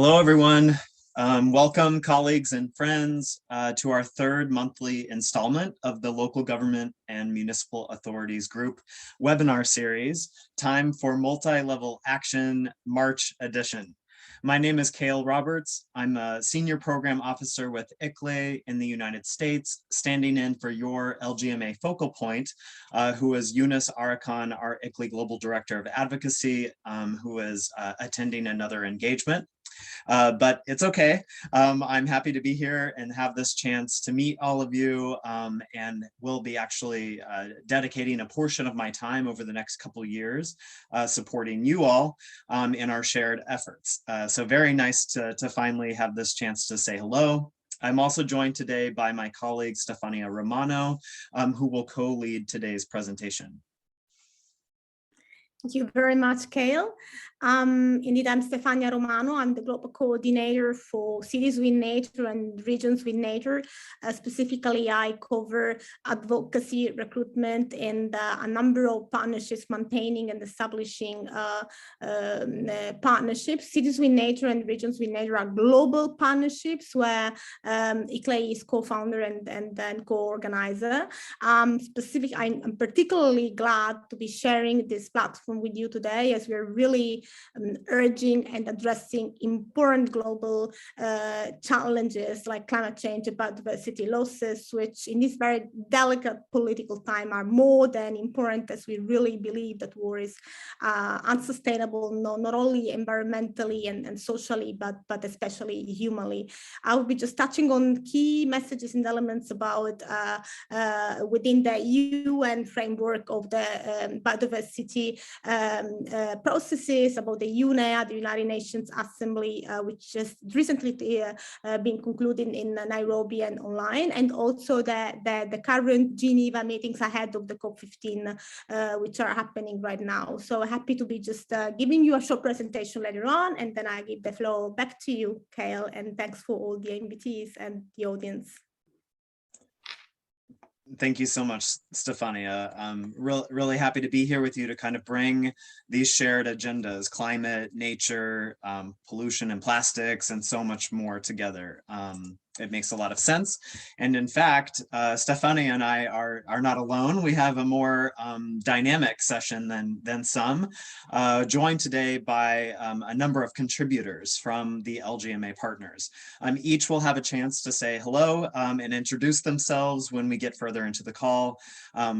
Hello, everyone. Welcome, colleagues and friends, to our third monthly installment of the Local Government and Municipal Authorities Group webinar series, Time for Multi-Level Action, March edition. My name is Cale Roberts. I'm a Senior Program Officer with ICLEI in the United States, standing in for your LGMA focal point, who is Eunice Arakan, our ICLEI Global Director of Advocacy, who is attending another engagement. But it's okay. I'm happy to be here and have this chance to meet all of you, and will be actually dedicating a portion of my time over the next couple years supporting you all in our shared efforts. So very nice to finally have this chance to say hello. I'm also joined today by my colleague Stefania Romano, who will co-lead today's presentation. Thank you very much, Cale. Indeed, I'm Stefania Romano. I'm the Global Coordinator for Cities with Nature and Regions with Nature. Specifically, I cover advocacy, recruitment, and a number of partnerships, maintaining and establishing partnerships. Cities with Nature and Regions with Nature are global partnerships where ICLEI is co-founder and then co-organizer. I'm particularly glad to be sharing this platform with you today, as we're really urging and addressing important global challenges like climate change and biodiversity losses, which in this very delicate political time are more than important, as we really believe that war is unsustainable, not only environmentally and socially, but especially humanly. I will be just touching on key messages and elements about within the UN framework of the biodiversity processes, about the UNEA, the United Nations Assembly, which just recently been concluded in Nairobi and online, and also the current Geneva meetings ahead of the COP15, which are happening right now. So happy to be just giving you a short presentation later on, and then I give the floor back to you, Cale, and thanks for all the invitees and the audience. Thank you so much, Stefania. I'm really happy to be here with you to kind of bring these shared agendas, climate, nature, pollution and plastics, and so much more together. It makes a lot of sense. And in fact, Stefania and I are not alone. We have a more dynamic session than some, joined today by a number of contributors from the LGMA partners. Each will have a chance to say hello and introduce themselves when we get further into the call.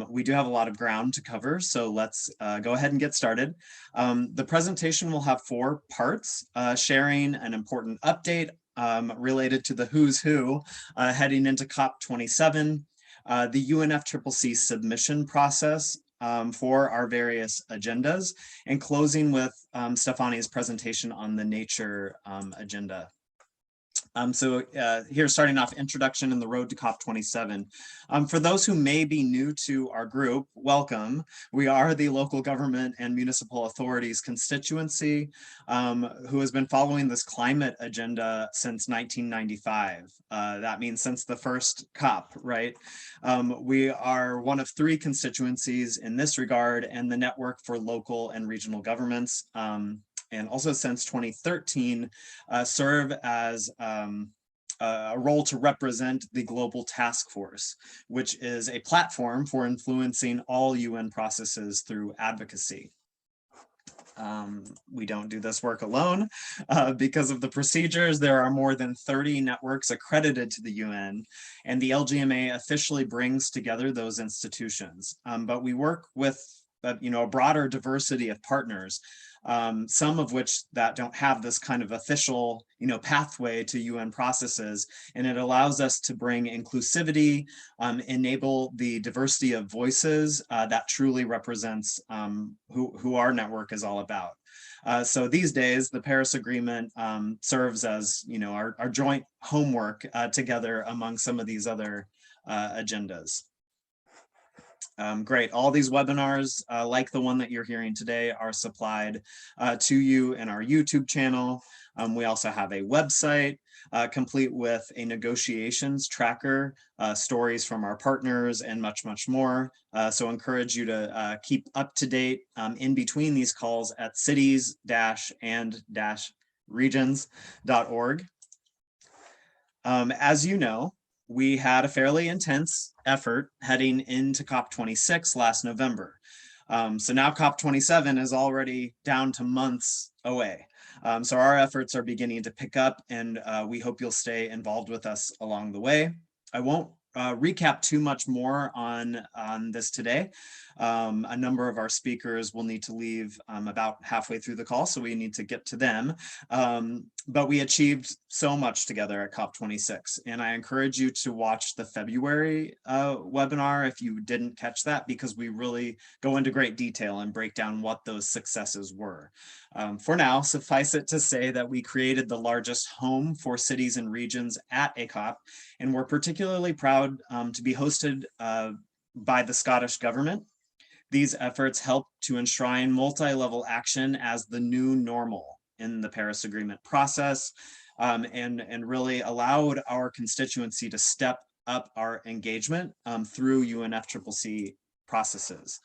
We do have a lot of ground to cover, so let's go ahead and get started. The presentation will have 4 parts, sharing an important update related to the who's who heading into COP27, the UNFCCC submission process for our various agendas, and closing with Stefania's presentation on the nature agenda. So here, starting off, introduction and the road to COP27. For those who may be new to our group, welcome. We are the Local Government and Municipal Authorities constituency who has been following this climate agenda since 1995. That means since the first COP, right? We are one of 3 constituencies in this regard, and the network for local and regional governments. And also since 2013, serve as a role to represent the Global Task Force, which is a platform for influencing all UN processes through advocacy. We don't do this work alone. Because of the procedures, there are more than 30 networks accredited to the UN, and the LGMA officially brings together those institutions. But we work with a broader diversity of partners, some of which that don't have this kind of official, pathway to UN processes, and it allows us to bring inclusivity, enable the diversity of voices that truly represents who our network is all about. So these days, the Paris Agreement serves as, our joint homework together among some of these other agendas. Great. All these webinars, like the one that you're hearing today, are supplied to you in our YouTube channel. We also have a website complete with a negotiations tracker, stories from our partners, and much, much more. So encourage you to keep up to date in between these calls at cities-and-nature regions.org. As you know, we had a fairly intense effort heading into COP26 last November. So now COP27 is already down to months away. So our efforts are beginning to pick up, and we hope you'll stay involved with us along the way. I won't recap too much more on this today. A number of our speakers will need to leave about halfway through the call, so we need to get to them. But we achieved so much together at COP26, and I encourage you to watch the February webinar if you didn't catch that, because we really go into great detail and break down what those successes were. For now, suffice it to say that we created the largest home for cities and regions at a COP, and we're particularly proud to be hosted by the Scottish Government. These efforts help to enshrine multi-level action as the new normal in the Paris Agreement process, and really allowed our constituency to step up our engagement through UNFCCC processes.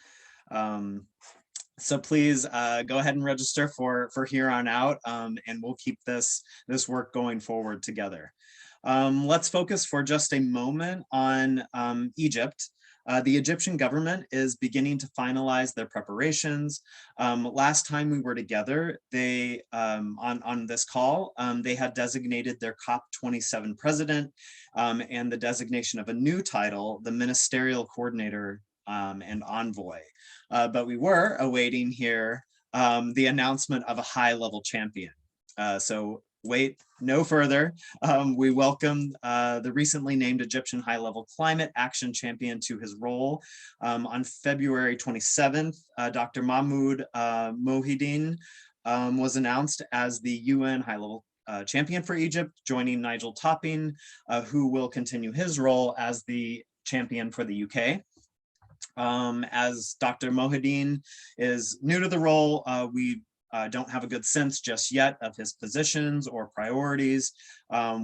So please go ahead and register for here on out, and we'll keep this work going forward together. Let's focus for just a moment on Egypt. The Egyptian government is beginning to finalize their preparations. Last time we were together, they on this call, they had designated their COP27 president and the designation of a new title, the Ministerial Coordinator and Envoy. But we were awaiting here the announcement of a high-level champion. So wait no further. We welcome the recently named Egyptian high-level climate action champion to his role. On February 27th, Dr. Mahmoud Mohideen was announced as the UN high-level champion for Egypt, joining Nigel Topping, who will continue his role as the champion for the UK. As Dr. Mohideen is new to the role, we don't have a good sense just yet of his positions or priorities.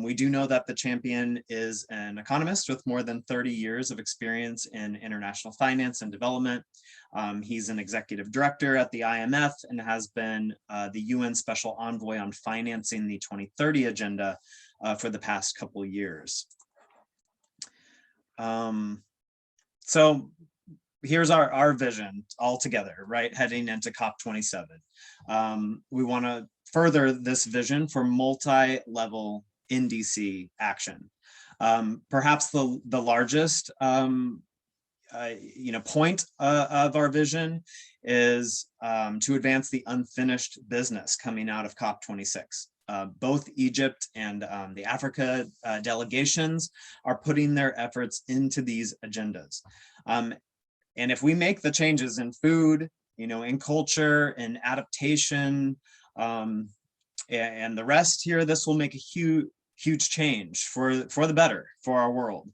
We do know that the champion is an economist with more than 30 years of experience in international finance and development. He's an executive director at the IMF and has been the UN Special Envoy on financing the 2030 agenda for the past couple of years. So here's our vision all together, right, heading into COP27. We want to further this vision for multi-level NDC action. Perhaps the largest point of our vision is to advance the unfinished business coming out of COP26. Both Egypt and the Africa delegations are putting their efforts into these agendas. And if we make the changes in food, in culture, in adaptation, and the rest here, this will make a huge change for the better for our world.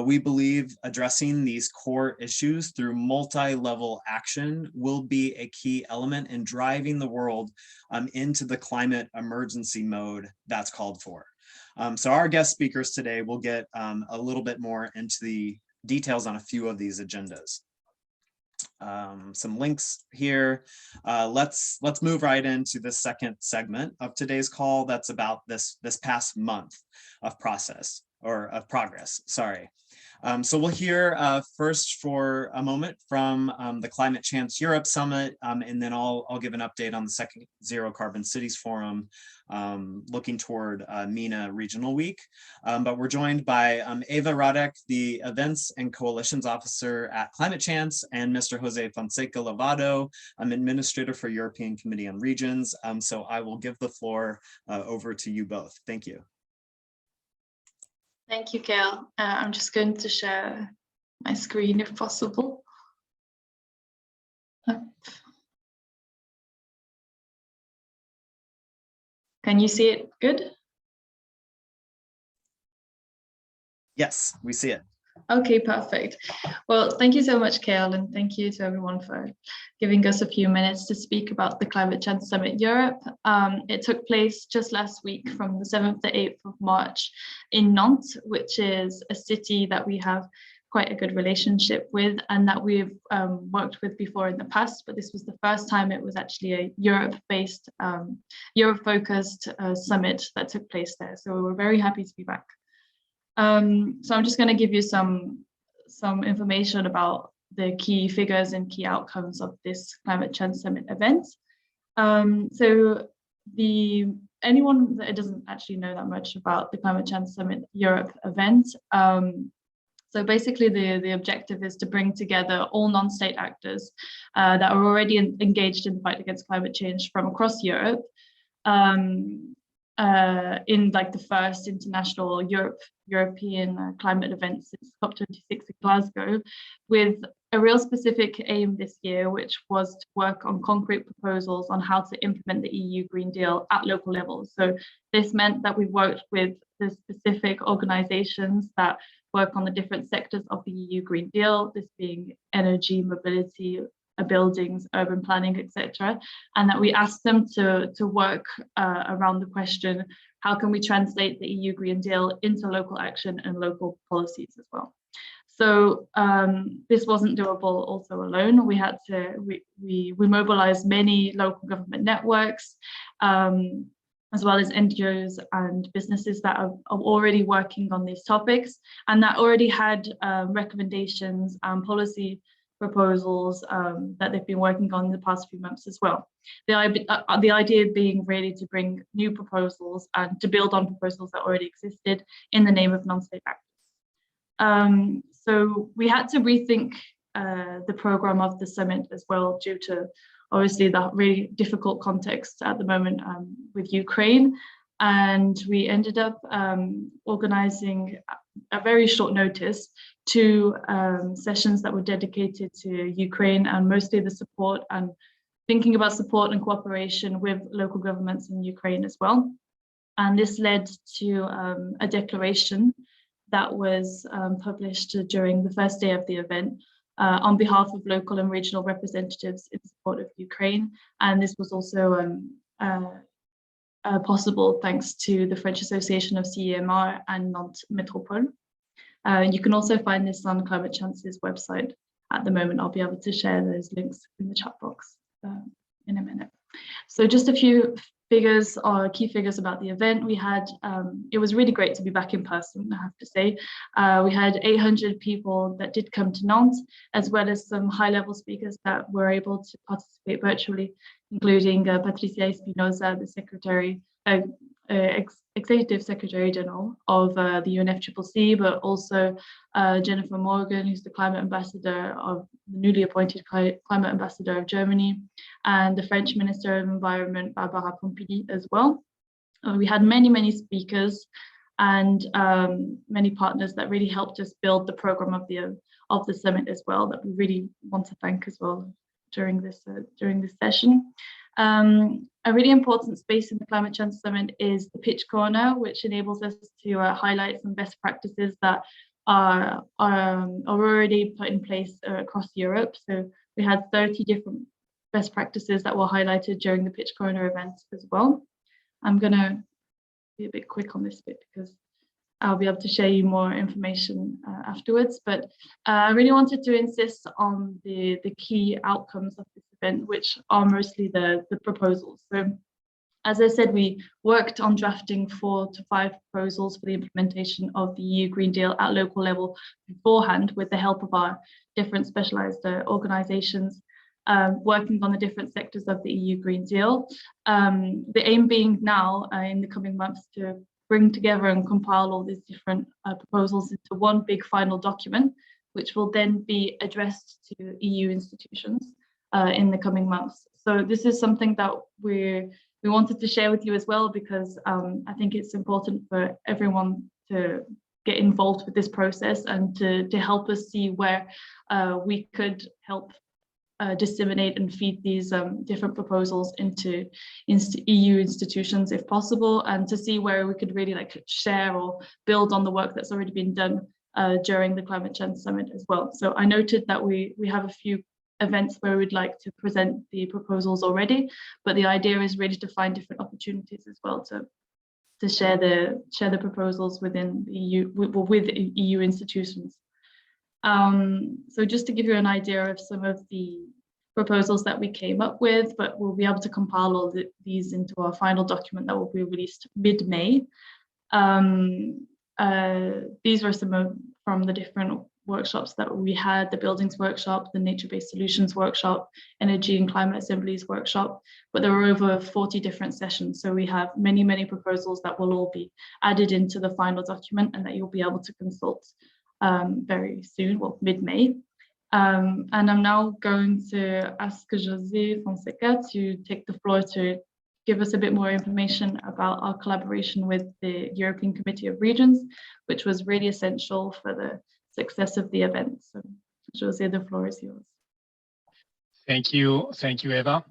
We believe addressing these core issues through multi-level action will be a key element in driving the world into the climate emergency mode that's called for. So our guest speakers today will get a little bit more into the details on a few of these agendas. Some links here. Let's move right into the second segment of today's call. That's about this past month of progress. Sorry. So we'll hear first for a moment from the Climate Chance Europe Summit, and then I'll give an update on the second Zero Carbon Cities Forum, looking toward MENA Regional Week. But we're joined by Eva Radek, the Events and Coalitions Officer at Climate Chance, and Mr. Jose Fonseca Lavado, Administrator for European Committee on Regions. So I will give the floor over to you both. Thank you. Thank you, Gail. I'm just going to share my screen if possible. Can you see it good? Yes, we see it. Okay, perfect. Well, thank you so much, Gail, and thank you to everyone for giving us a few minutes to speak about the Climate Chance Summit Europe. It took place just last week from the 7th to 8th of March in Nantes, which is a city that we have quite a good relationship with, and that we've worked with before in the past, but this was the first time it was actually a Europe-based, Europe-focused summit that took place there. So we were very happy to be back. So I'm just going to give you some information about the key figures and key outcomes of this Climate Change Summit event. So anyone that doesn't actually know that much about the Climate Change Summit Europe event, so basically the objective is to bring together all non-state actors that are already engaged in the fight against climate change from across Europe in like the first international European climate event since COP26 in Glasgow, with a real specific aim this year, which was to work on concrete proposals on how to implement the EU Green Deal at local levels. So this meant that we worked with the specific organizations that work on the different sectors of the EU Green Deal, this being energy, mobility, buildings, urban planning, etc., and that we asked them to work around the question, how can we translate the EU Green Deal into local action and local policies as well? So this wasn't doable also alone. We had to, we mobilized many local government networks, as well as NGOs and businesses that are already working on these topics and that already had recommendations and policy proposals that they've been working on in the past few months as well. The idea being really to bring new proposals and to build on proposals that already existed in the name of non-state actors. So we had to rethink the program of the summit as well, due to obviously the really difficult context at the moment with Ukraine. And we ended up organizing a very short notice two sessions that were dedicated to Ukraine, and mostly the support and thinking about support and cooperation with local governments in Ukraine as well. And this led to a declaration that was published during the first day of the event on behalf of local and regional representatives in support of Ukraine. And this was also possible thanks to the French Association of CEMR and Nantes Métropole. You can also find this on Climate Chance's website at the moment. I'll be able to share those links in the chat box in a minute. So just a few figures or key figures about the event. We had, it was really great to be back in person, I have to say. We had 800 people that did come to Nantes, as well as some high-level speakers that were able to participate virtually, including Patricia Espinosa, the Secretary, Executive Secretary General of the UNFCCC, but also Jennifer Morgan, who's the Climate Ambassador of the newly appointed Climate Ambassador of Germany, and the French Minister of Environment, Barbara Pompili, as well. We had many speakers and many partners that really helped us build the program of the summit as well, that we really want to thank as well during this session. A really important space in the Climate Change Summit is the Pitch Corner, which enables us to highlight some best practices that are already put in place across Europe. So we had 30 different best practices that were highlighted during the Pitch Corner event as well. I'm going to be a bit quick on this bit because I'll be able to share you more information afterwards, but I really wanted to insist on the key outcomes of this event, which are mostly the proposals. So as I said, we worked on drafting 4 to 5 proposals for the implementation of the EU Green Deal at local level beforehand, with the help of our different specialized organizations working on the different sectors of the EU Green Deal. The aim being now in the coming months to bring together and compile all these different proposals into one big final document, which will then be addressed to EU institutions in the coming months. So this is something that we wanted to share with you as well, because I think it's important for everyone to get involved with this process and to help us see where we could help disseminate and feed these different proposals into EU institutions if possible, and to see where we could really share or build on the work that's already been done during the Climate Change Summit as well. So I noted that we have a few events where we'd like to present the proposals already, but the idea is really to find different opportunities as well to share the proposals within the EU with EU institutions. So just to give you an idea of some of the proposals that we came up with, but we'll be able to compile all these into our final document that will be released mid-May. These were some from the different workshops that we had: the buildings workshop, the nature-based solutions workshop, energy and climate assemblies workshop, but there were over 40 different sessions. So we have many, many proposals that will all be added into the final document and that you'll be able to consult very soon, well, mid-May. And I'm now going to ask José Fonseca to take the floor to give us a bit more information about our collaboration with the European Committee of Regions, which was really essential for the success of the event. So, José, the floor is yours. Thank you, Eva.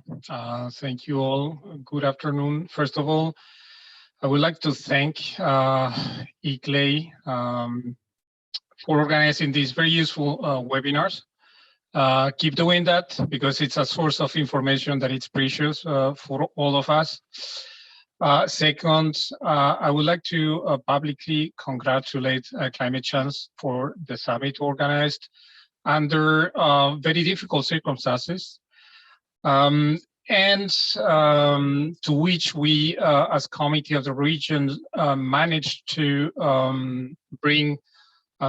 Thank you all. Good afternoon. First of all, I would like to thank ICLEI for organizing these very useful webinars. Keep doing that because it's a source of information that is precious for all of us. Second, I would like to publicly congratulate Climate Chance for the summit organized under very difficult circumstances, and to which we, as Committee of the Region, managed to bring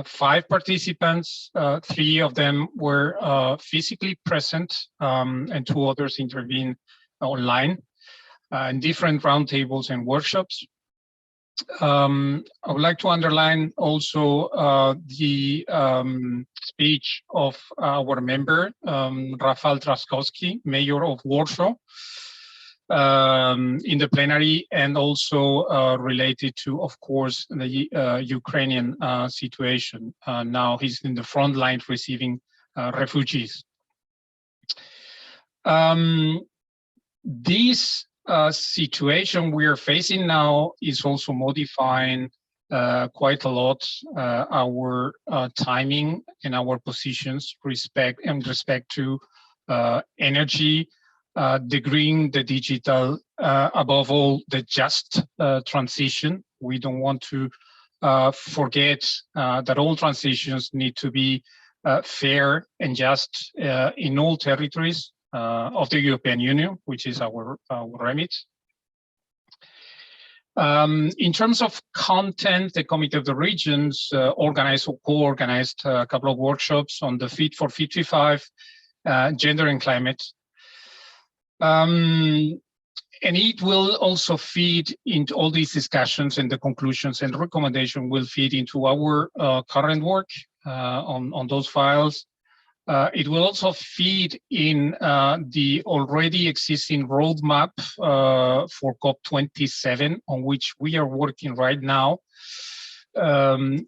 5 participants. 3 of them were physically present, and 2 others intervened online in different roundtables and workshops. I would like to underline also the speech of our member, Rafał Trzaskowski, Mayor of Warsaw, in the plenary, and also related to, of course, the Ukrainian situation. Now he's in the front line receiving refugees. This situation we are facing now is also modifying quite a lot our timing and our positions respect to energy, the green, the digital, above all, the just transition. We don't want to forget that all transitions need to be fair and just in all territories of the European Union, which is our remit. In terms of content, the Committee of the Regions organized or co-organized a couple of workshops on the Fit for 55, gender and climate. And it will also feed into all these discussions, and the conclusions and recommendation will feed into our current work on those files. It will also feed in the already existing roadmap for COP27, on which we are working right now.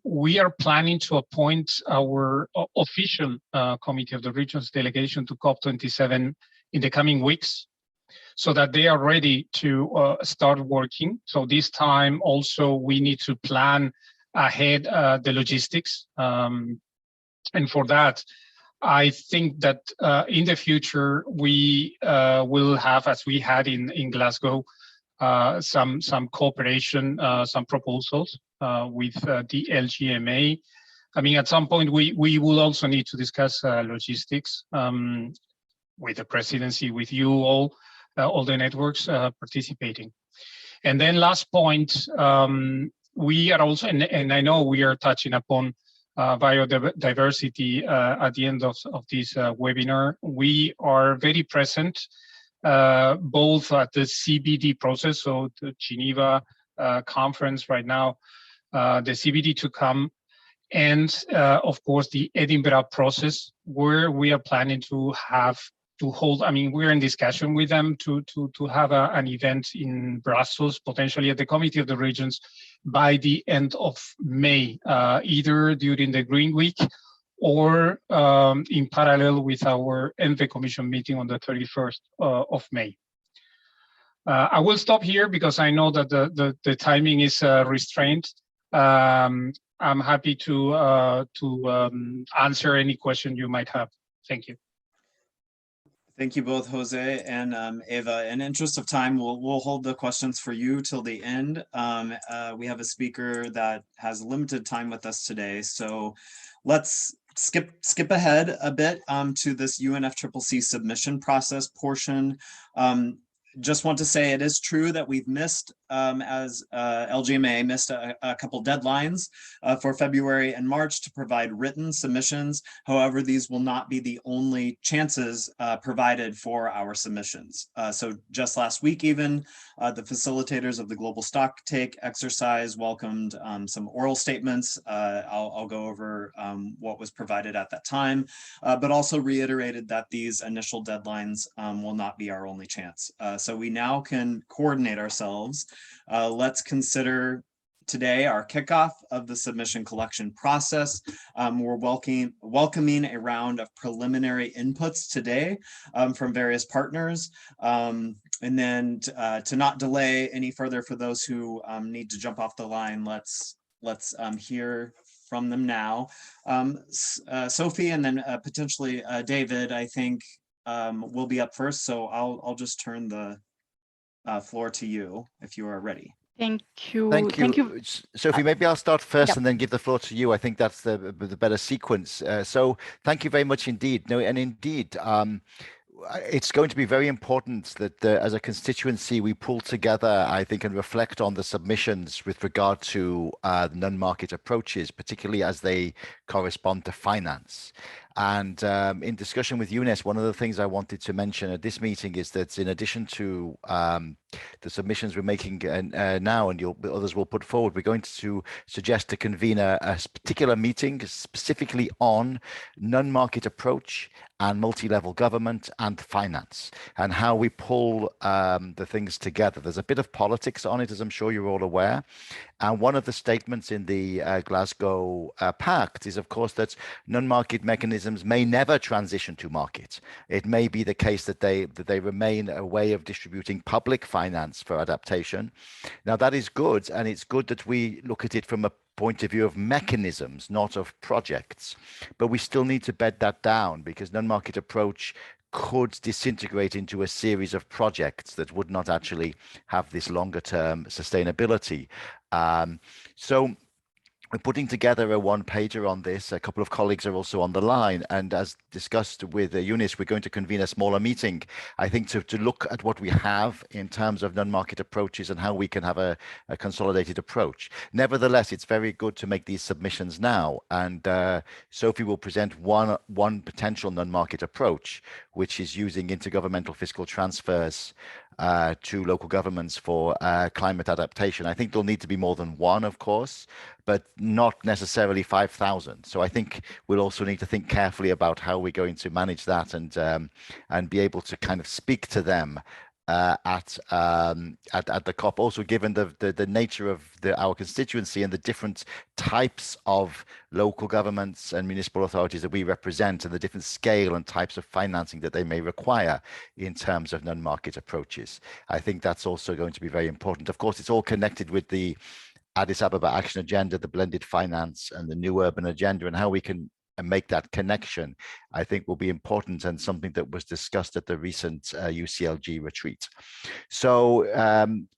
We are planning to appoint our official Committee of the Regions delegation to COP27 in the coming weeks, so that they are ready to start working. So this time also we need to plan ahead the logistics. And for that, I think that in the future we will have, as we had in Glasgow, some cooperation, some proposals with the LGMA. I mean, at some point we will also need to discuss logistics with the presidency, with you all the networks participating. And then last point, we are also, and I know we are touching upon biodiversity at the end of this webinar. We are very present both at the CBD process, so the Geneva conference right now, the CBD to come, and of course the Edinburgh process, where we are planning to hold, I mean, we're in discussion with them to have an event in Brussels, potentially at the Committee of the Regions, by the end of May, either during the Green Week or in parallel with our ENVE Commission meeting on the 31st of May. I will stop here because I know that the timing is restrained. I'm happy to answer any question you might have. Thank you. Thank you both, Jose and Eva. In interest of time, we'll hold the questions for you till the end. We have a speaker that has limited time with us today, so let's skip ahead a bit to this UNFCCC submission process portion. Just want to say it is true that we've missed, as LGMA missed a couple deadlines for February and March to provide written submissions. However, these will not be the only chances provided for our submissions. So just last week even, the facilitators of the Global Stocktake exercise welcomed some oral statements. I'll go over what was provided at that time, but also reiterated that these initial deadlines will not be our only chance. So we now can coordinate ourselves. Let's consider today our kickoff of the submission collection process. We're welcoming a round of preliminary inputs today from various partners. And then to not delay any further for those who need to jump off the line, let's hear from them now. Sophie and then potentially David, I think will be up first. So I'll just turn the floor to you if you are ready. Thank you. Thank you. Sophie, maybe I'll start first Yep. and then give the floor to you. I think that's the better sequence. So thank you very much indeed. No, and indeed, it's going to be very important that as a constituency, we pull together, I think, and reflect on the submissions with regard to non-market approaches, particularly as they correspond to finance. And in discussion with UNES, one of the things I wanted to mention at this meeting is that in addition to the submissions we're making now, and others will put forward, we're going to suggest to convene a particular meeting specifically on non-market approach and multi-level government and finance, and how we pull the things together. There's a bit of politics on it, as I'm sure you're all aware. And one of the statements in the Glasgow Pact is, of course, that non-market mechanisms may never transition to market. It may be the case that they remain a way of distributing public finance for adaptation. Now, that is good, and it's good that we look at it from a point of view of mechanisms, not of projects. But we still need to bed that down, because non-market approach could disintegrate into a series of projects that would not actually have this longer term sustainability. So we're putting together a one-pager on this. A couple of colleagues are also on the line. And as discussed with Eunice, we're going to convene a smaller meeting, I think, to look at what we have in terms of non-market approaches and how we can have a consolidated approach. Nevertheless, it's very good to make these submissions now. And Sophie will present one potential non-market approach, which is using intergovernmental fiscal transfers to local governments for climate adaptation. I think there'll need to be more than one, of course, but not necessarily 5,000. So I think we'll also need to think carefully about how we're going to manage that and be able to kind of speak to them at the COP. Also, given the nature of our constituency and the different types of local governments and municipal authorities that we represent, and the different scale and types of financing that they may require in terms of non-market approaches. I think that's also going to be very important. Of course, it's all connected with the Addis Ababa Action Agenda, the blended finance, and the new urban agenda, and how we can make that connection, I think, will be important, and something that was discussed at the recent UCLG retreat. So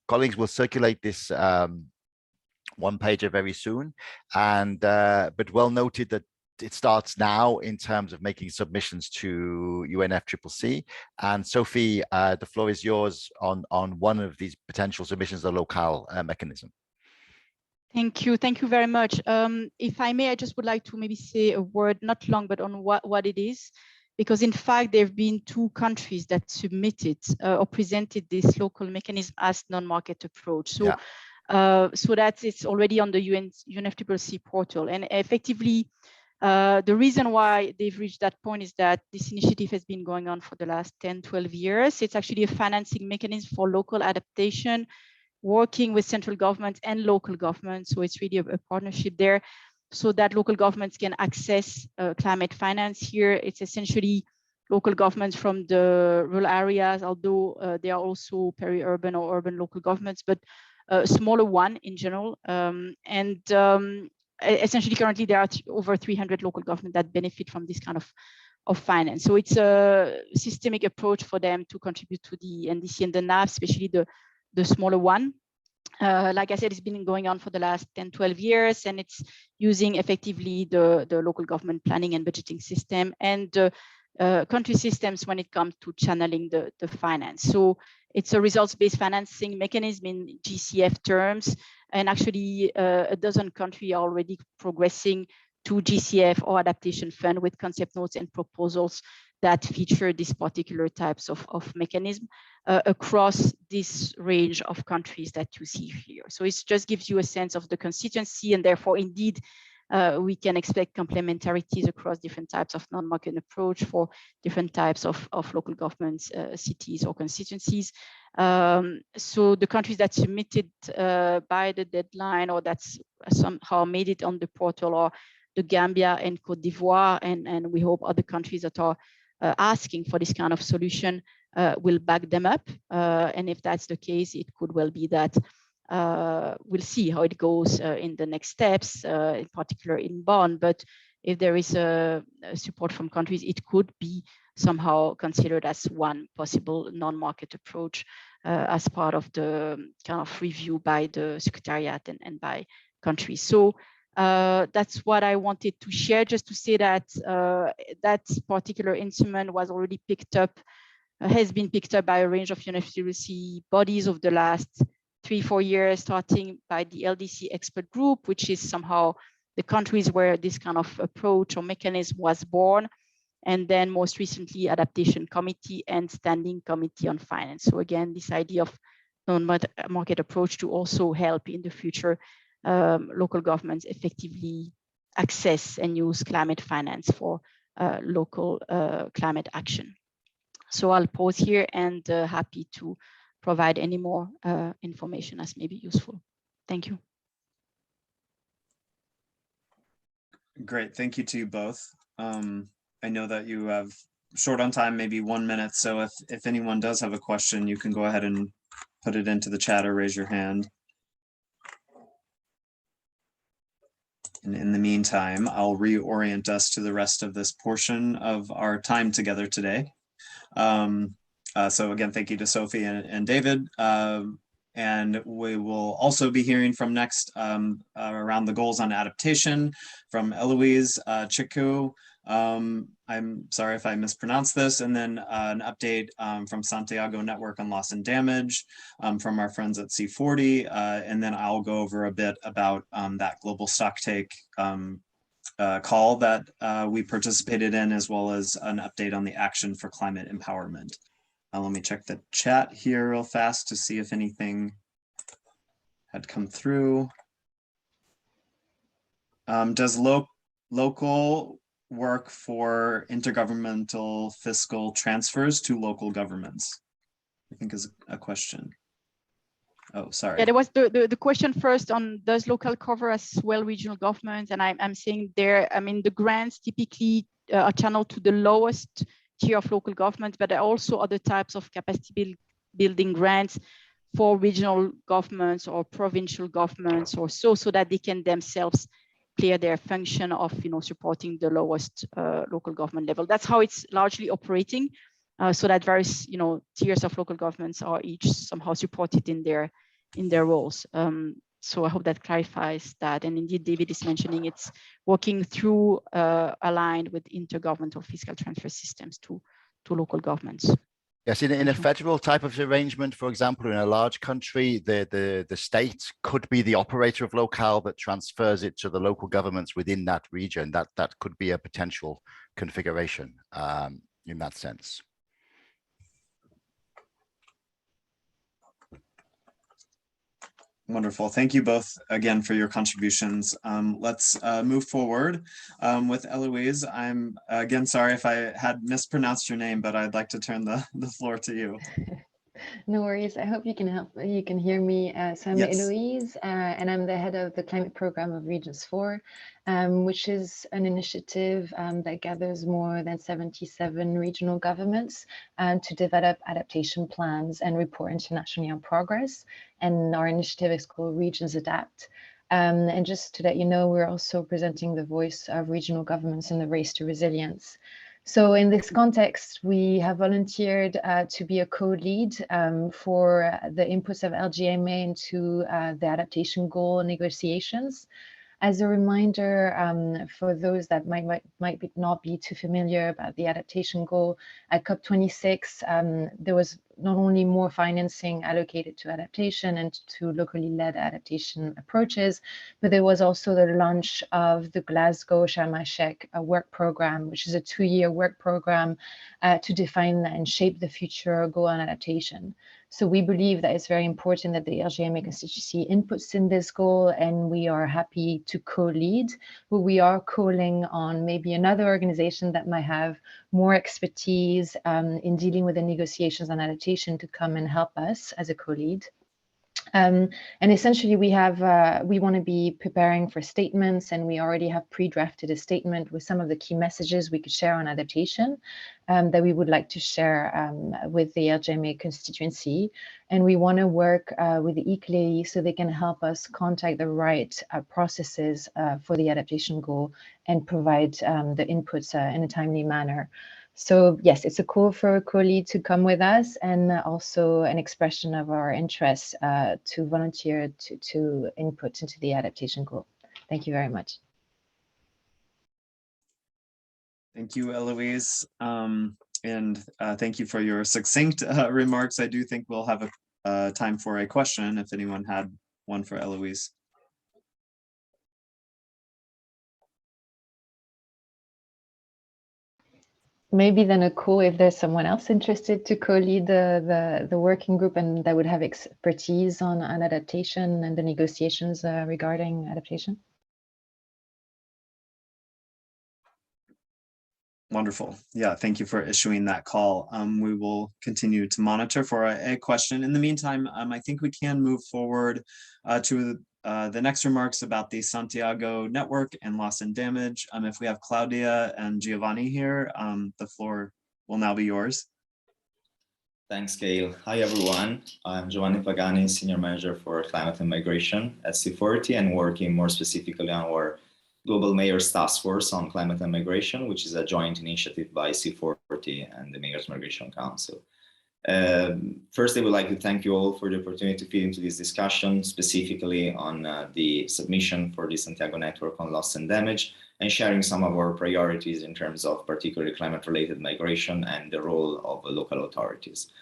colleagues will circulate this one-pager very soon, and but well noted that it starts now in terms of making submissions to UNFCCC. And Sophie, the floor is yours on one of these potential submissions, the locale mechanism. Thank you very much. If I may, I just would like to maybe say a word, not long, but on what it is, because in fact, there have been 2 countries that submitted or presented this local mechanism as non-market approach. So, yeah. So that it's already on the UNFCCC portal. And effectively, the reason why they've reached that point is that this initiative has been going on for the last 10, 12 years. It's actually a financing mechanism for local adaptation, working with central governments and local governments. So it's really a partnership there, so that local governments can access climate finance here. It's essentially local governments from the rural areas, although there are also peri-urban or urban local governments, but a smaller one in general. Essentially currently there are over 300 local governments that benefit from this kind of of finance. So it's a systemic approach for them to contribute to the NDC and the NAV, especially the smaller one. Like I said, it's been going on for the last 10, 12 years, and it's using effectively the local government planning and budgeting system and country systems when it comes to channeling the finance. So it's a results-based financing mechanism in GCF terms, and actually a dozen countries are already progressing to GCF or adaptation fund with concept notes and proposals that feature these particular types of mechanism across this range of countries that you see here. So it just gives you a sense of the constituency, and therefore indeed we can expect complementarities across different types of non-market approach for different types of local governments, cities or constituencies. So the countries that submitted by the deadline or that's somehow made it on the portal are the Gambia and Cote d'Ivoire, and we hope other countries that are asking for this kind of solution will back them up. And if that's the case, it could well be that we'll see how it goes in the next steps, in particular in Bonn. But if there is a support from countries, it could be somehow considered as one possible non-market approach as part of the kind of review by the Secretariat and by countries. So that's what I wanted to share, just to say that that particular instrument was already picked up, has been picked up by a range of university bodies over the last 3-4 years, starting by the LDC expert group, which is somehow the countries where this kind of approach or mechanism was born. And then most recently, adaptation committee and standing committee on finance. So again, this idea of non-market approach to also help in the future local governments effectively access and use climate finance for local climate action. So I'll pause here and happy to provide any more information as may be useful. Thank you. Great, thank you to you both. I know that you have short on time, maybe 1 minute. So if anyone does have a question, you can go ahead and put it into the chat or raise your hand. And in the meantime, I'll reorient us to the rest of this portion of our time together today. So again, thank you to Sophie and David. And we will also be hearing from next around the goals on adaptation from Eloise Chiku. I'm sorry if I mispronounced this, and then an update from Santiago Network on loss and damage from our friends at C40, and then I'll go over a bit about that global stocktake call that we participated in, as well as an update on the action for climate empowerment. Let me check the chat here real fast to see if anything had come through. Does local work for intergovernmental fiscal transfers to local governments? I think is a question. Oh, sorry. Yeah, there was the question first on does local cover as well regional governments, and I'm saying there, I mean, the grants typically are channeled to the lowest tier of local government, but there are also other types of capacity building grants for regional governments or provincial governments or so that they can themselves play their function of, you know, supporting the lowest local government level. That's how it's largely operating, so that various, you know, tiers of local governments are each somehow supported in their roles. So I hope that clarifies that. And indeed, David is mentioning it's working through aligned with intergovernmental fiscal transfer systems to local governments. Yes, in a federal type of arrangement, for example, in a large country, the state could be the operator of locale that transfers it to the local governments within that region. That could be a potential configuration in that sense. Wonderful. Thank you both again for your contributions. Let's move forward with Eloise. I'm again sorry if I had mispronounced your name, but I'd like to turn the floor to you. No worries. I hope you can hear me. So I'm Yes. Eloise, and I'm the head of the climate program of Regions 4, which is an initiative that gathers more than 77 regional governments to develop adaptation plans and report internationally on progress. And our initiative is called Regions Adapt. And just to let you know, we're also presenting the voice of regional governments in the race to resilience. So in this context, we have volunteered to be a co-lead for the inputs of LGMA into the adaptation goal negotiations. As a reminder, for those that might not be too familiar about the adaptation goal, at COP26, there was not only more financing allocated to adaptation and to locally led adaptation approaches, but there was also the launch of the Glasgow Sharm el-Sheikh work program, which is a 2-year work program to define and shape the future goal on adaptation. So we believe that it's very important that the LGMA constituency inputs in this goal, and we are happy to co-lead, but we are calling on maybe another organization that might have more expertise in dealing with the negotiations on adaptation to come and help us as a co-lead. And essentially we want to be preparing for statements, and we already have pre-drafted a statement with some of the key messages we could share on adaptation that we would like to share with the LGMA constituency. And we want to work with the ICLEI so they can help us contact the right processes for the adaptation goal and provide the inputs in a timely manner. So yes, it's a call for a co-lead to come with us, and also an expression of our interest to volunteer to input into the adaptation goal. Thank you very much. Thank you, Eloise. And thank you for your succinct remarks. I do think we'll have a time for a question if anyone had one for Eloise. Maybe then a call if there's someone else interested to co-lead the working group and that would have expertise on adaptation and the negotiations regarding adaptation. Wonderful. Yeah, thank you for issuing that call. We will continue to monitor for a question. In the meantime, I think we can move forward to the next remarks about the Santiago network and loss and damage. If we have Claudia and Giovanni here, the floor will now be yours. Thanks, Gail. Hi, everyone. I'm Giovanni Pagani, Senior Manager for Climate and Migration at C40, and working more specifically on our Global Mayors Task Force on Climate and Migration, which is a joint initiative by C40 and the Mayors Migration Council. First, I would like to thank you all for the opportunity to feed into this discussion, specifically on the submission for the Santiago Network on loss and damage, and sharing some of our priorities in terms of particularly climate-related migration and the role of local authorities.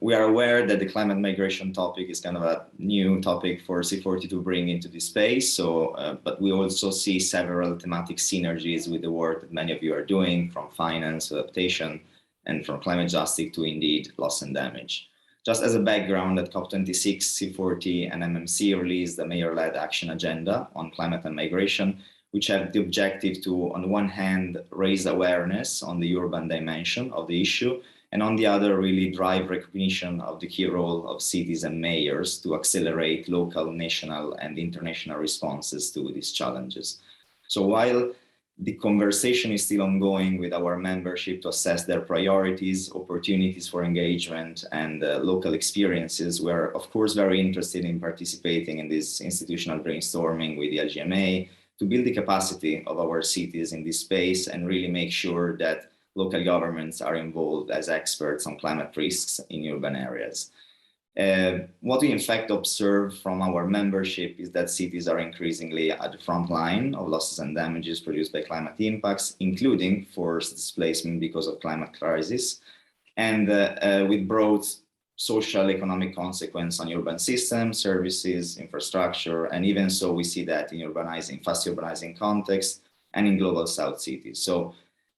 We are aware that the climate migration topic is kind of a new topic for C40 to bring into this space. But we also see several thematic synergies with the work that many of you are doing, from finance, adaptation, and from climate justice to indeed loss and damage. Just as a background, at COP26, C40 and MMC released the Mayor-led Action Agenda on Climate and Migration, which have the objective to, on the one hand, raise awareness on the urban dimension of the issue, and on the other, really drive recognition of the key role of cities and mayors to accelerate local, national, and international responses to these challenges. So while the conversation is still ongoing with our membership to assess their priorities, opportunities for engagement, and local experiences, we're of course very interested in participating in this institutional brainstorming with the LGMA to build the capacity of our cities in this space and really make sure that local governments are involved as experts on climate risks in urban areas. What we in fact observe from our membership is that cities are increasingly at the front line of losses and damages produced by climate impacts, including forced displacement because of climate crisis, and with broad social economic consequence on urban systems, services, infrastructure, and even so we see that in fast urbanizing context and in global south cities. So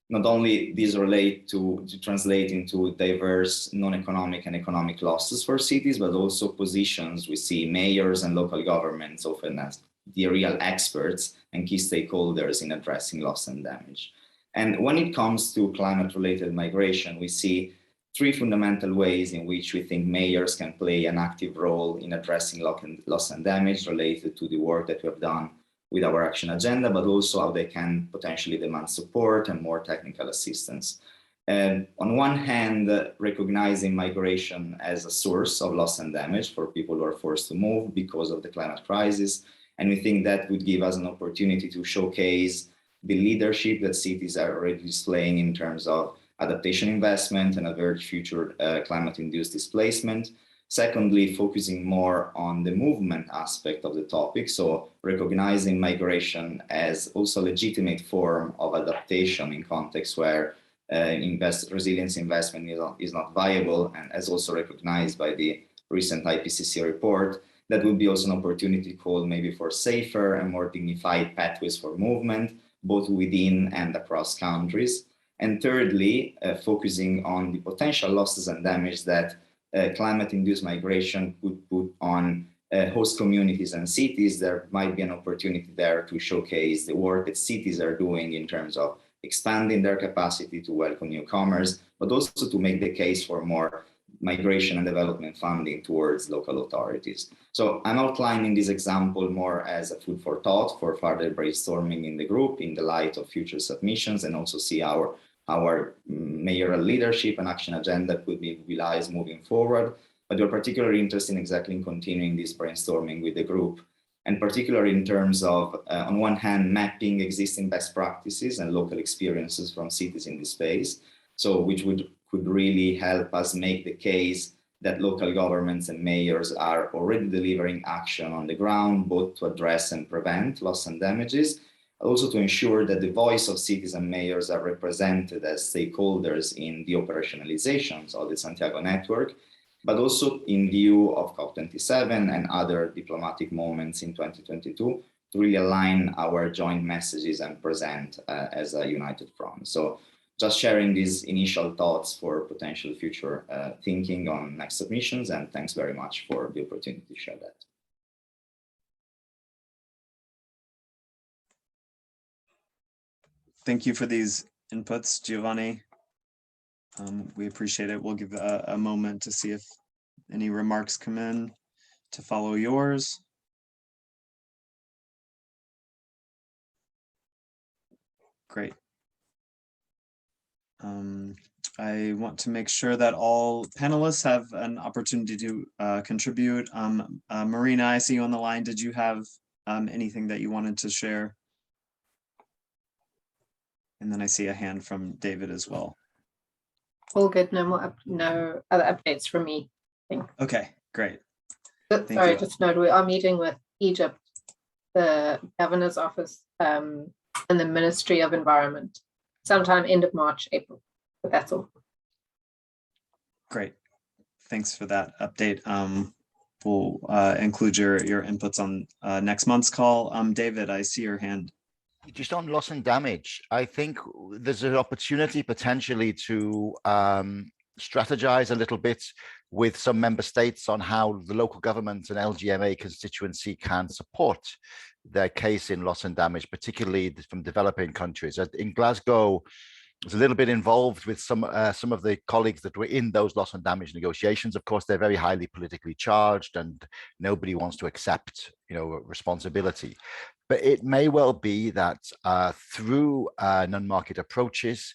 not only these relate to translate into diverse non-economic and economic losses for cities, but also positions we see mayors and local governments often as the real experts and key stakeholders in addressing loss and damage. And when it comes to climate-related migration, we see three fundamental ways in which we think mayors can play an active role in addressing loss and damage related to the work that we have done with our action agenda, but also how they can potentially demand support and more technical assistance. And on one hand, recognizing migration as a source of loss and damage for people who are forced to move because of the climate crisis. And we think that would give us an opportunity to showcase the leadership that cities are already displaying in terms of adaptation investment and avert future climate-induced displacement. Secondly, focusing more on the movement aspect of the topic, so recognizing migration as also a legitimate form of adaptation in contexts where resilience investment is not viable, and as also recognized by the recent IPCC report, that would be also an opportunity call maybe for safer and more dignified pathways for movement, both within and across countries. And thirdly, focusing on the potential losses and damage that climate-induced migration could put on host communities and cities. There might be an opportunity there to showcase the work that cities are doing in terms of expanding their capacity to welcome newcomers, but also to make the case for more migration and development funding towards local authorities. So I'm outlining this example more as a food for thought for further brainstorming in the group in the light of future submissions, and also see our mayoral leadership and action agenda could be mobilized moving forward. But we're particularly interested in exactly continuing this brainstorming with the group, and particularly in terms of, on one hand, mapping existing best practices and local experiences from cities in this space, so which could really help us make the case that local governments and mayors are already delivering action on the ground, both to address and prevent loss and damages, also to ensure that the voice of cities and mayors are represented as stakeholders in the operationalizations of the Santiago network, but also in view of COP27 and other diplomatic moments in 2022, to really align our joint messages and present as a united front. So just sharing these initial thoughts for potential future thinking on next submissions, and thanks very much for the opportunity to share that. Thank you for these inputs, Giovanni. We appreciate it. We'll give a moment to see if any remarks come in to follow yours. Great. I want to make sure that all panelists have an opportunity to contribute. Marina, I see you on the line. Did you have anything that you wanted to share? And then I see a hand from David as well. All good. No other updates from me, I think. Okay, great. Sorry, just note we are meeting with Egypt, the governor's office, and the Ministry of Environment sometime end of March, April, but that's all. Great. Thanks for that update. We'll include your inputs on next month's call. David, I see your hand. Just on loss and damage, I think there's an opportunity potentially to strategize a little bit with some member states on how the local government and LGMA constituency can support their case in loss and damage, particularly from developing countries. In Glasgow, I was a little bit involved with some of the colleagues that were in those loss and damage negotiations. Of course, they're very highly politically charged, and nobody wants to accept, responsibility. But it may well be that through non-market approaches,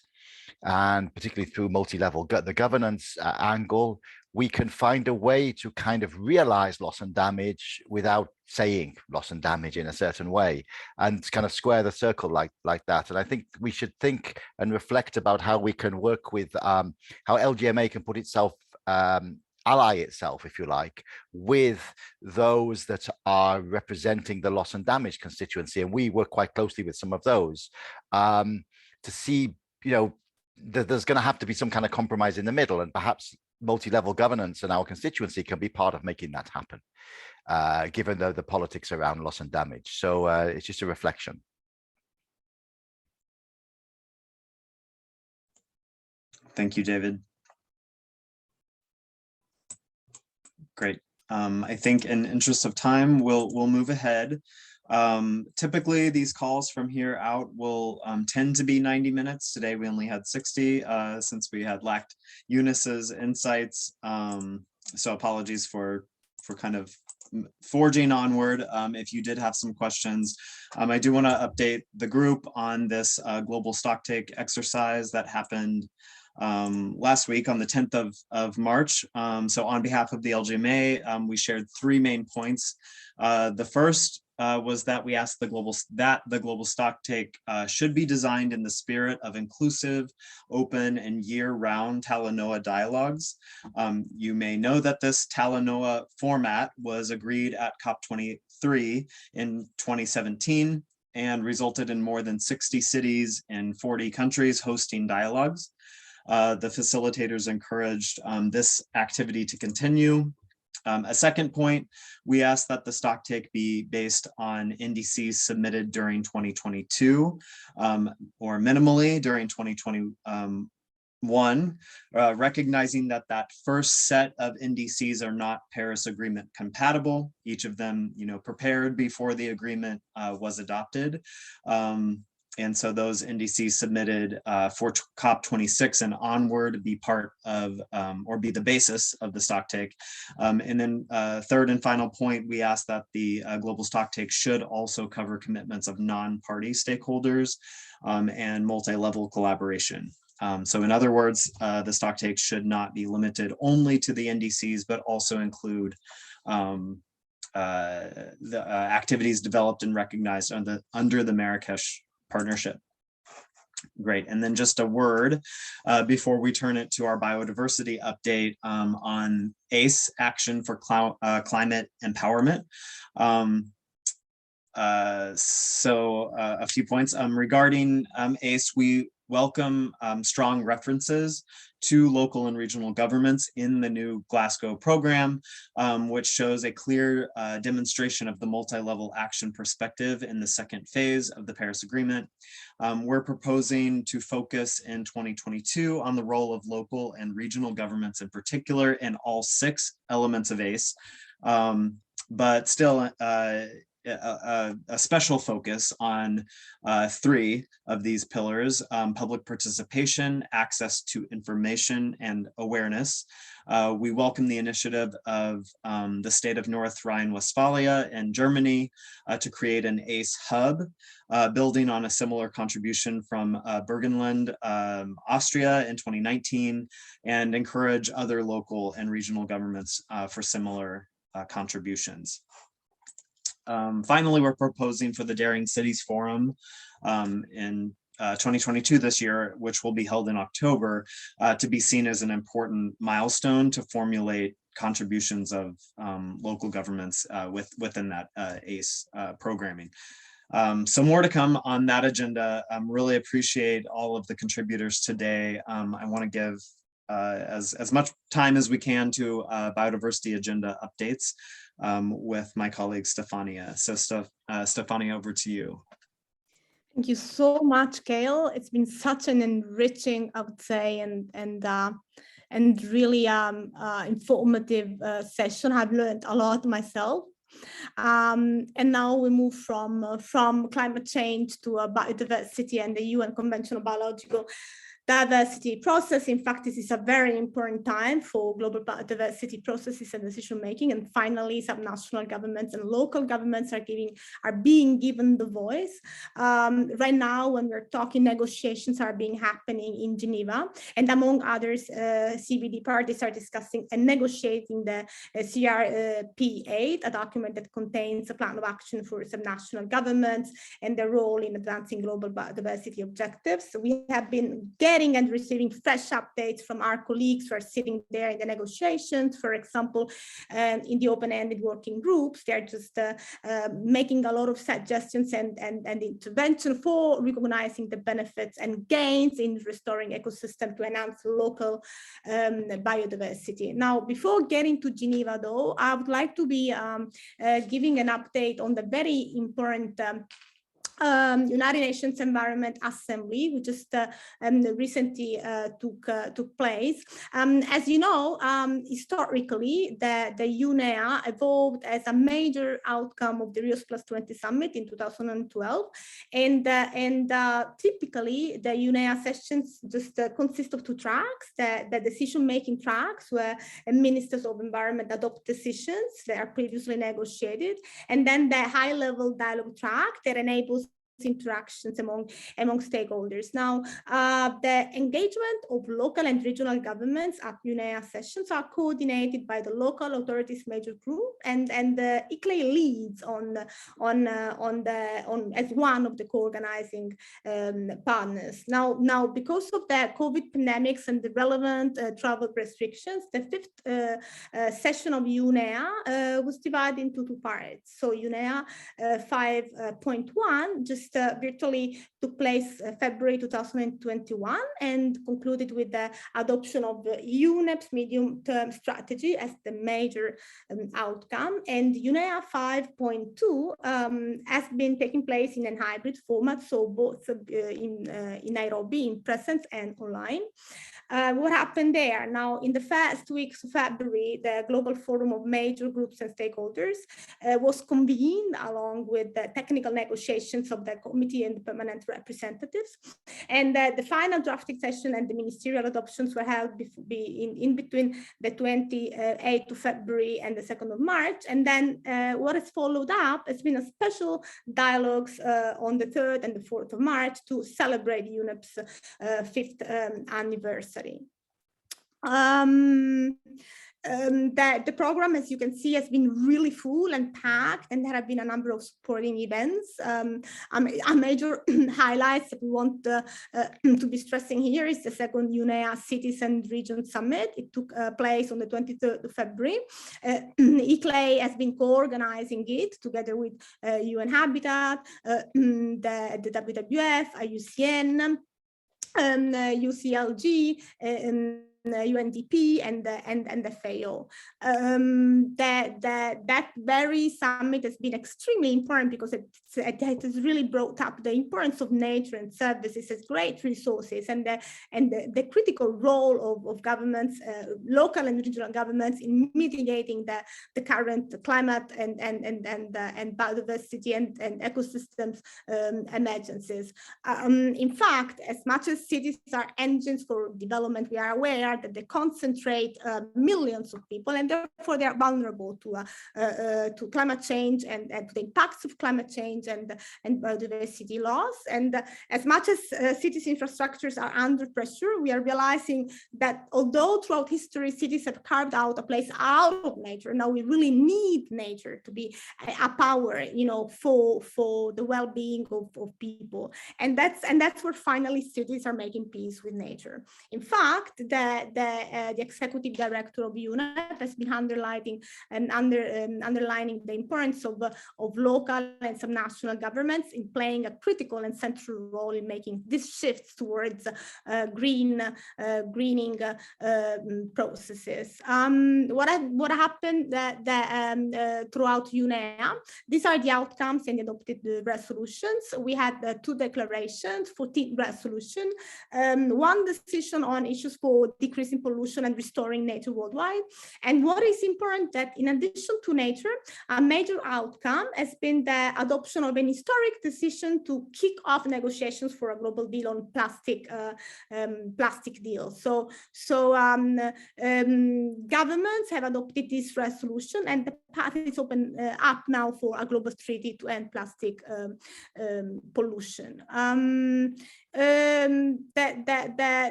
and particularly through multi-level the governance angle, we can find a way to kind of realize loss and damage without saying loss and damage in a certain way, and kind of square the circle like that. And I think we should think and reflect about how we can work with how LGMA can put itself ally itself, if you like, with those that are representing the loss and damage constituency. And we work quite closely with some of those to see, there's going to have to be some kind of compromise in the middle, and perhaps multi-level governance and our constituency can be part of making that happen, given the politics around loss and damage. So it's just a reflection. Thank you, David. Great. I think in interest of time, we'll move ahead. Typically, these calls from here out will tend to be 90 minutes. Today, we only had 60 since we had lacked Eunice's insights. So apologies for kind of forging onward. If you did have some questions, I do want to update the group on this global stocktake exercise that happened last week on the 10th of March. So on behalf of the LGMA, we shared 3 main points. The first was that we asked the global stocktake should be designed in the spirit of inclusive, open, and year-round Talanoa dialogues. You may know that this Talanoa format was agreed at COP23 in 2017 and resulted in more than 60 cities in 40 countries hosting dialogues. The facilitators encouraged this activity to continue. A second point, we asked that the stocktake be based on indices submitted during 2022 or minimally during 2021, recognizing that that first set of indices are not Paris Agreement compatible, each of them, prepared before the agreement was adopted. And so those indices submitted for COP26 and onward be part of or be the basis of the stocktake. And then third and final point, we asked that the global stocktake should also cover commitments of non-party stakeholders and multi-level collaboration. So in other words, the stocktake should not be limited only to the indices, but also include the activities developed and recognized under the Marrakesh Partnership. Great. And then just a word before we turn it to our biodiversity update on ACE, Action for Climate Empowerment. So a few points regarding ACE. We welcome strong references to local and regional governments in the new Glasgow program, which shows a clear demonstration of the multi-level action perspective in the second phase of the Paris Agreement. We're proposing to focus in 2022 on the role of local and regional governments in particular in all 6 elements of ACE, but still a special focus on 3 of these pillars: public participation, access to information, and awareness. We welcome the initiative of the state of North Rhine-Westphalia and Germany to create an ACE hub, building on a similar contribution from Burgenland, Austria in 2019, and encourage other local and regional governments for similar contributions. Finally, we're proposing for the Daring Cities Forum in 2022 this year, which will be held in October, to be seen as an important milestone to formulate contributions of local governments within that ACE programming. So more to come on that agenda. Really appreciate all of the contributors today. I want to give as much time as we can to biodiversity agenda updates with my colleague Stefania. So Stefania, over to you. Thank you so much, Gail. It's been such an enriching, I would say, and really informative session. I've learned a lot myself. And now we move from climate change to biodiversity and the UN Convention on Biological Diversity process. In fact, this is a very important time for global biodiversity processes and decision making. And finally, subnational governments and local governments are being given the voice. Right now, when we're talking, negotiations are happening in Geneva, and among others, CBD parties are discussing and negotiating the CRP8, a document that contains a plan of action for subnational governments and their role in advancing global biodiversity objectives. We have been getting and receiving fresh updates from our colleagues who are sitting there in the negotiations. For example, in the open-ended working groups, they're just making a lot of suggestions and intervention for recognizing the benefits and gains in restoring ecosystem to enhance local biodiversity. Now, before getting to Geneva, though, I would like to be giving an update on the very important United Nations Environment Assembly, which just recently took place. As you know, historically, the UNEA evolved as a major outcome of the Rio+20 summit in 2012, and typically the UNEA sessions just consist of 2 tracks: the decision-making tracks, where ministers of environment adopt decisions that are previously negotiated, and then the high-level dialogue track that enables interactions among stakeholders. Now, the engagement of local and regional governments at UNEA sessions are coordinated by the local authorities major group, and the ICLEI leads on as one of the co-organizing partners. Now, because of the COVID pandemics and the relevant travel restrictions, the fifth session of UNEA was divided into two parts. So UNEA 5.1 just virtually took place February 2021 and concluded with the adoption of the UNEP's medium-term strategy as the major outcome. And UNEA 5.2 has been taking place in a hybrid format, so both in Nairobi in presence and online. What happened there? Now, in the first weeks of February, the Global Forum of Major Groups and Stakeholders was convened along with the technical negotiations of the committee and the permanent representatives. And the final drafting session and the ministerial adoptions were held in between the 28th of February and the 2nd of March. And then what has followed up has been a special dialogues on the 3rd and the 4th of March to celebrate UNEP's 5th anniversary. The program, as you can see, has been really full and packed, and there have been a number of supporting events. A major highlights that we want to be stressing here is the second UNEA Cities and Regions Summit. It took place on the 23rd of February. ICLEI has been co-organizing it together with UN Habitat, the WWF, IUCN, UCLG, UNDP and the FAO. That very summit has been extremely important because it has really brought up the importance of nature and services as great resources, and the critical role of governments, local and regional governments, in mitigating the current climate and biodiversity and ecosystems emergencies. In fact, as much as cities are engines for development, we are aware that they concentrate millions of people, and therefore they are vulnerable to climate change and to the impacts of climate change and biodiversity loss. And as much as cities' infrastructures are under pressure, we are realizing that although throughout history cities have carved out a place out of nature, now we really need nature to be a power, you know, for the well-being of people. And that's where finally cities are making peace with nature. In fact, the executive director of UNEP has been underlining the importance of local and subnational governments in playing a critical and central role in making this shift towards greening processes. What happened throughout UNEA? These are the outcomes and adopted resolutions. We had 2 declarations, 14 resolutions, 1 decision on issues for decreasing pollution and restoring nature worldwide. And what is important that in addition to nature, a major outcome has been the adoption of an historic decision to kick off negotiations for a global deal on plastic deals. So governments have adopted this resolution, and the path is open up now for a global treaty to end plastic pollution.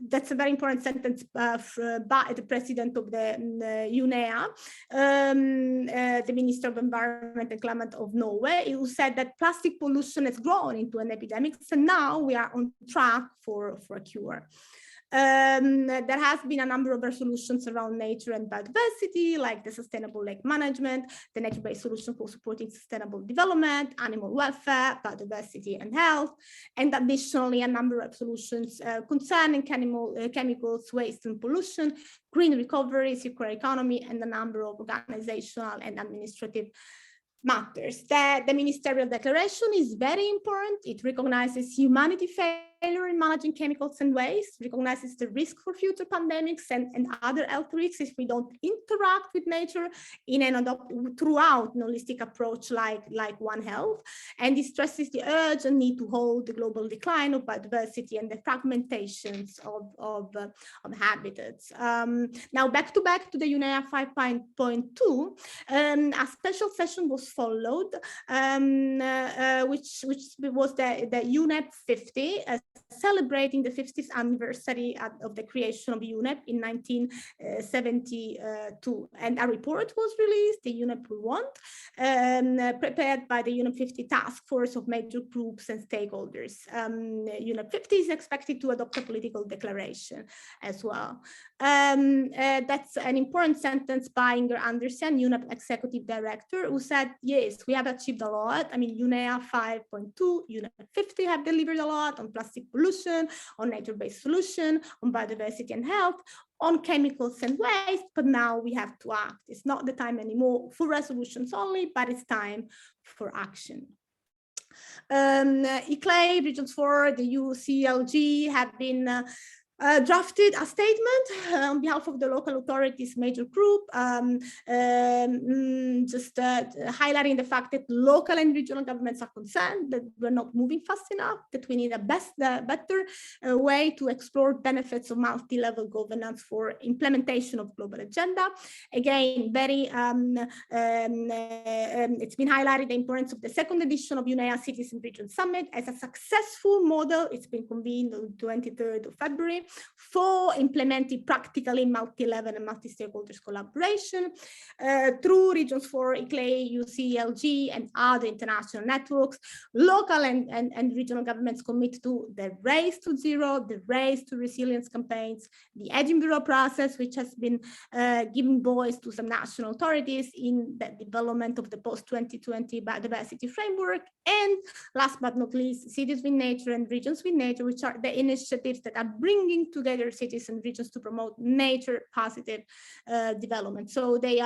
That's a very important sentence by the president of the UNEA, the Minister of Environment and Climate of Norway, who said that plastic pollution has grown into an epidemic, so now we are on track for a cure. There has been a number of resolutions around nature and biodiversity, like the sustainable lake management, the nature-based solution for supporting sustainable development, animal welfare, biodiversity and health, and additionally a number of solutions concerning chemicals, waste and pollution, green recovery, circular economy, and a number of organizational and administrative matters. The Ministerial Declaration is very important. It recognizes humanity failure in managing chemicals and waste, recognizes the risk for future pandemics and other health risks if we don't interact with nature in an throughout holistic approach like One Health. And it stresses the urgent need to hold the global decline of biodiversity and the fragmentations of habitats. Now back to the UNEA 5.2, a special session was followed, which was the UNEP 50, celebrating the 50th anniversary of the creation of UNEP in 1972. And a report was released, the UNEP We Want, prepared by the UNEP 50 task force of major groups and stakeholders. UNEP 50 is expected to adopt a political declaration as well. That's an important sentence by Inger Andersen, UNEP executive director, who said, yes, we have achieved a lot. I mean, UNEA 5.2, UNEP 50 have delivered a lot on plastic pollution, on nature-based solution, on biodiversity and health, on chemicals and waste, but now we have to act. It's not the time anymore for resolutions only, but it's time for action. ICLEI, Regions 4, the UCLG have been drafted a statement on behalf of the local authorities major group, just highlighting the fact that local and regional governments are concerned that we're not moving fast enough, that we need a better way to explore benefits of multi-level governance for implementation of global agenda. Again, very it's been highlighted the importance of the second edition of UNEA Cities and Regions Summit as a successful model. It's been convened on 23rd of February for implementing practically multi-level and multi-stakeholders collaboration through Regions 4, ICLEI, UCLG, and other international networks. Local and regional governments commit to the Race to Zero, the Race to Resilience campaigns, the Edinburgh Process, which has been giving voice to some national authorities in the development of the post-2020 biodiversity framework, and last but not least, Cities with Nature and Regions with Nature, which are the initiatives that are bringing together cities and regions to promote nature positive development. So they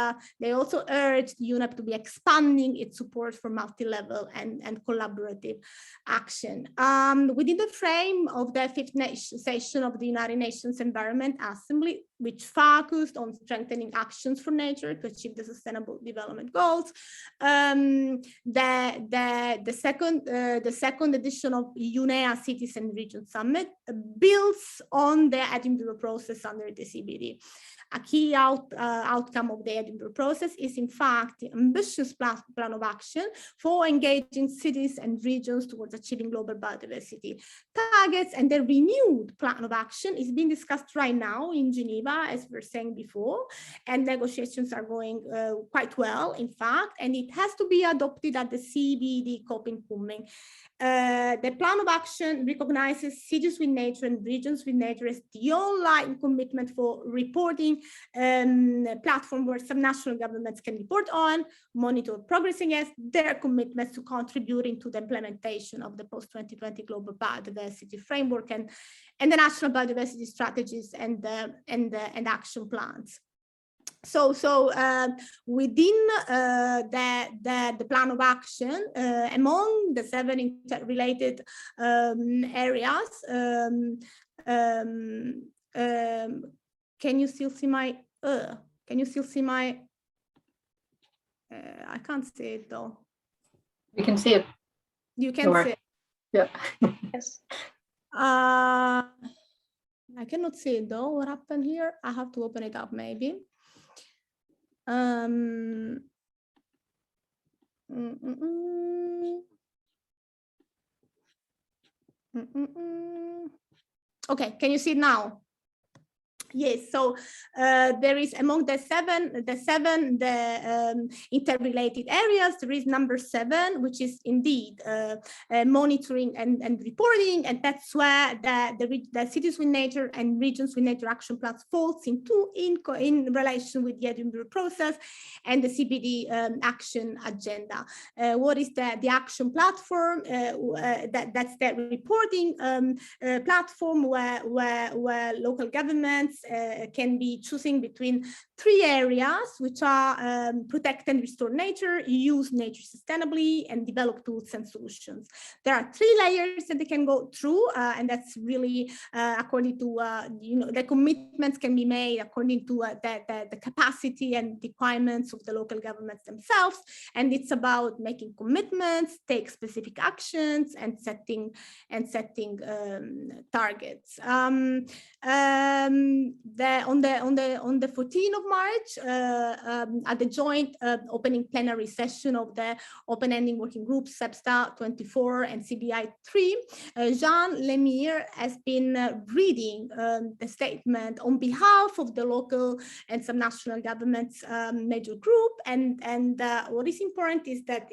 also urge UNEP to be expanding its support for multi-level and collaborative action. Within the frame of the 5th session of the United Nations Environment Assembly, which focused on strengthening actions for nature to achieve the Sustainable Development Goals, the second edition of UNEA Cities and Regions Summit builds on the Edinburgh Process under the CBD. A key outcome of the Edinburgh Process is, in fact, the ambitious plan of action for engaging cities and regions towards achieving global biodiversity targets, and the renewed plan of action is being discussed right now in Geneva, as we were saying before, and negotiations are going quite well, in fact, and it has to be adopted at the CBD COP in Kunming. The plan of action recognizes cities with nature and regions with nature as the online commitment for reporting platform where some national governments can report on, monitor progress against their commitments to contributing to the implementation of the post-2020 global biodiversity framework and the national biodiversity strategies and action plans. So within the plan of action, among the 7 interrelated areas, can you still see my, I can't see it though. You can see it. You can see it. Yeah. Yes. I cannot see it though. What happened here? I have to open it up maybe. Okay, can you see it now? Yes, so there is among the seven interrelated areas, there is number 7, which is indeed monitoring and reporting, and that's where the cities with nature and regions with nature action plans falls into in relation with the Edinburgh Process and the CBD action agenda. What is the action platform? That's the reporting platform where local governments governments can be choosing between 3 areas, which are protect and restore nature, use nature sustainably, and develop tools and solutions. There are 3 layers that they can go through, and that's really according to the commitments can be made according to the capacity and requirements of the local governments themselves. And it's about making commitments, take specific actions, and setting targets. On the 14th of March, at the joint opening plenary session of the open-ending working group SEPSTA 24 and CBI 3, Jean Lemire has been reading the statement on behalf of the local and some national governments major group, and what is important is that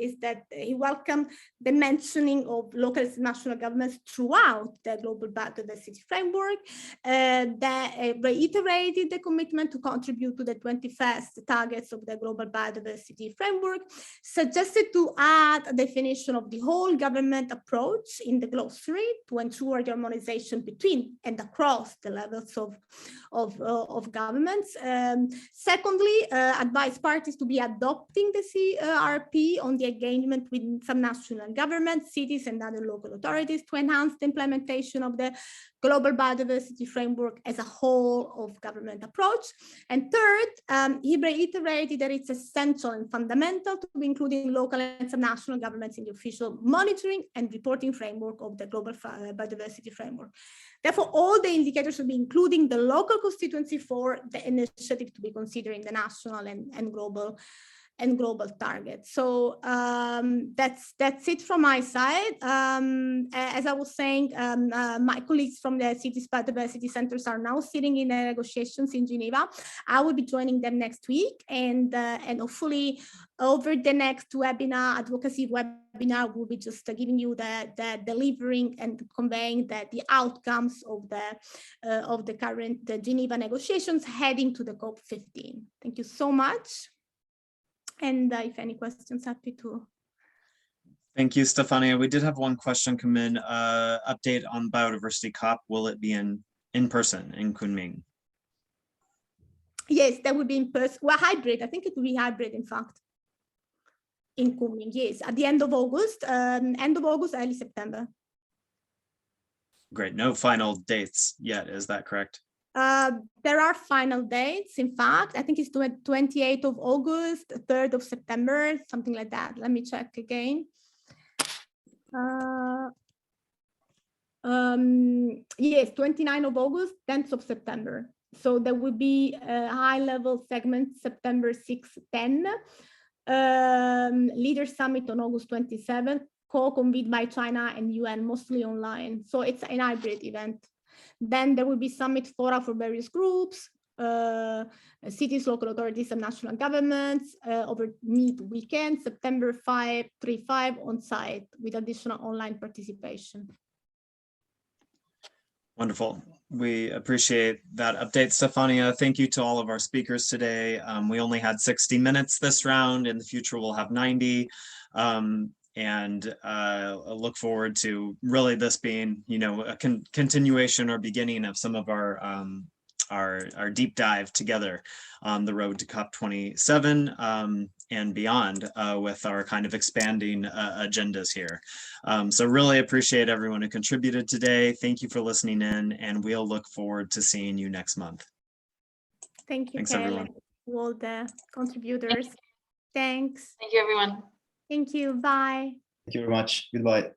he welcomed the mentioning of local and national governments throughout the global biodiversity framework, that reiterated the commitment to contribute to the 21st targets of the global biodiversity framework, suggested to add a definition of the whole government approach in the glossary to ensure the harmonization between and across the levels of governments. Secondly, advise parties to be adopting the CRP on the engagement with some national governments, cities, and other local authorities to enhance the implementation of the global biodiversity framework as a whole of government approach. And third, he reiterated that it's essential and fundamental to be including local and national governments in the official monitoring and reporting framework of the global biodiversity framework. Therefore, all the indicators will be including the local constituency for the initiative to be considering the national and global targets. So that's it from my side. As I was saying, my colleagues from the cities biodiversity centers are now sitting in the negotiations in Geneva. I will be joining them next week, and hopefully over the next webinar, advocacy webinar, we'll be just giving you the delivering and conveying the outcomes of the current Geneva negotiations heading to the COP15. Thank you so much. And if any questions, happy to. Thank you, Stefania. We did have one question come in. Update on biodiversity COP. Will it be in person in Kunming? Yes, that would be in person. Well, hybrid. I think it will be hybrid, in fact. In Kunming, yes, at the end of August, early September. Great. No final dates yet. Is that correct? There are final dates. In fact, I think it's 28th of August, 3rd of September, something like that. Let me check again. Yes, 29th of August, 10th of September. So there will be a high-level segment September 6-10, Leader Summit on August 27th, co-convened by China and UN, mostly online. So it's an hybrid event. Then there will be summit fora for various groups, cities, local authorities, and national governments over mid-weekend, September 5-5 on site with additional online participation. Wonderful. We appreciate that update, Stefania. Thank you to all of our speakers today. We only had 60 minutes this round. In the future, we'll have 90. And I look forward to really this being, a continuation or beginning of some of our deep dive together on the road to COP27 and beyond with our kind of expanding agendas here. So really appreciate everyone who contributed today. Thank you for listening in, and we'll look forward to seeing you next month. Thank you, Thanks, Kayla, everyone. to all the contributors. Thanks. Thank you, everyone. Thank you. Bye. Thank you very much. Goodbye.